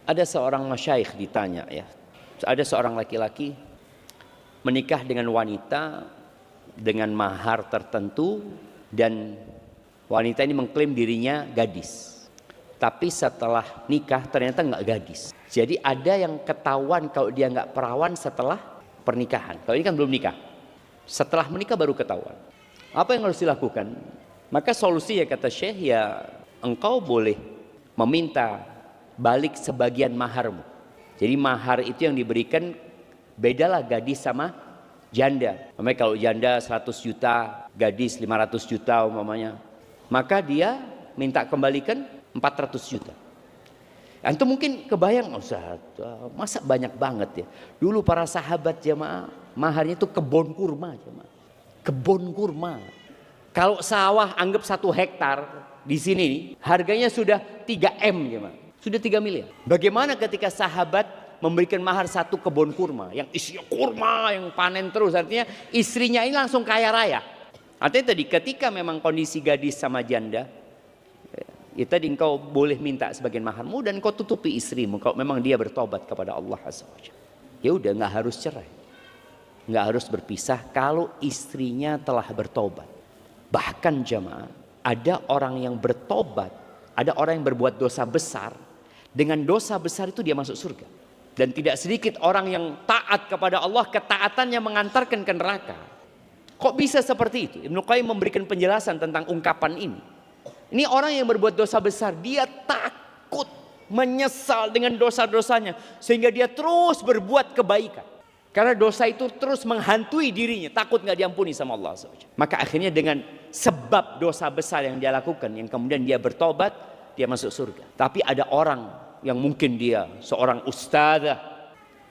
Ada seorang masyaikh ditanya ya, ada seorang laki-laki menikah dengan wanita dengan mahar tertentu dan wanita ini mengklaim dirinya gadis. Tapi setelah nikah ternyata nggak gadis. Jadi ada yang ketahuan kalau dia nggak perawan setelah pernikahan. Kalau ini kan belum nikah. Setelah menikah baru ketahuan. Apa yang harus dilakukan? Maka solusinya kata Syekh, ya engkau boleh meminta balik sebagian maharmu. Jadi mahar itu yang diberikan bedalah gadis sama janda. Namanya kalau janda 100 juta, gadis 500 juta umpamanya. Maka dia minta kembalikan 400 juta. Antum mungkin kebayang, Ustaz, masa banyak banget ya. Dulu para sahabat jemaah maharnya itu kebun kurma jemaah. Kebun kurma. Kalau sawah anggap 1 hektar di sini harganya sudah 3 M jemaah. Sudah 3 miliar. Bagaimana ketika sahabat memberikan mahar 1 kebun kurma yang isinya kurma yang panen terus, artinya istrinya ini langsung kaya raya. Artinya tadi ketika memang kondisi gadis sama janda, ya tadi engkau boleh minta sebagian maharmu dan kau tutupi istrimu kalau memang dia bertobat kepada Allah Azza wa Jalla. Ya udah, nggak harus cerai, nggak harus berpisah kalau istrinya telah bertobat. Bahkan jemaah, ada orang yang bertobat, ada orang yang berbuat dosa besar, dengan dosa besar itu dia masuk surga. Dan tidak sedikit orang yang taat kepada Allah, ketaatannya mengantarkan ke neraka. Kok bisa seperti itu? Ibnu Qayyim memberikan penjelasan tentang ungkapan ini. Ini orang yang berbuat dosa besar, dia takut, menyesal dengan dosa-dosanya, sehingga dia terus berbuat kebaikan. Karena dosa itu terus menghantui dirinya, takut nggak diampuni sama Allah. Maka akhirnya dengan sebab dosa besar yang dia lakukan, yang kemudian dia bertobat, dia masuk surga. Tapi ada orang yang mungkin dia seorang ustadzah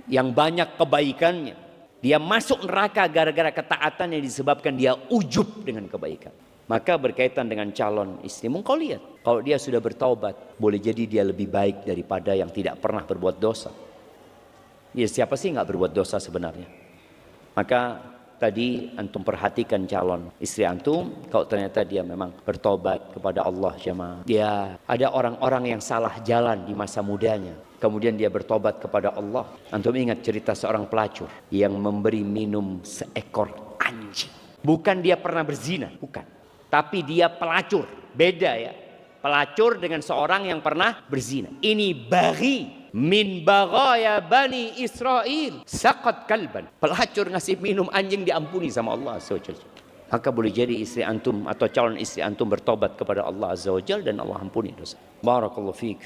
yang banyak kebaikannya, dia masuk neraka gara-gara ketaatan yang disebabkan dia ujub dengan kebaikan. Maka berkaitan dengan calon istrimu, kau lihat kalau dia sudah bertaubat, boleh jadi dia lebih baik daripada yang tidak pernah berbuat dosa. Ya siapa sih nggak berbuat dosa sebenarnya? Maka tadi antum perhatikan calon istri antum, kalau ternyata dia memang bertobat kepada Allah jemaah. Dia ada orang-orang yang salah jalan di masa mudanya, kemudian dia bertobat kepada Allah. Antum ingat cerita seorang pelacur yang memberi minum seekor anjing. Bukan dia pernah berzina, bukan. Tapi dia pelacur, beda ya. Pelacur dengan seorang yang pernah berzina. Ini baghi min baghaya bani Israel saqat kalban. Pelacur ngasih minum anjing diampuni sama Allah Azza wa Jalla. Maka boleh jadi istri antum atau calon istri antum bertobat kepada Allah Azza wa Jalla dan Allah ampuni dosa. Barakallahu fiik.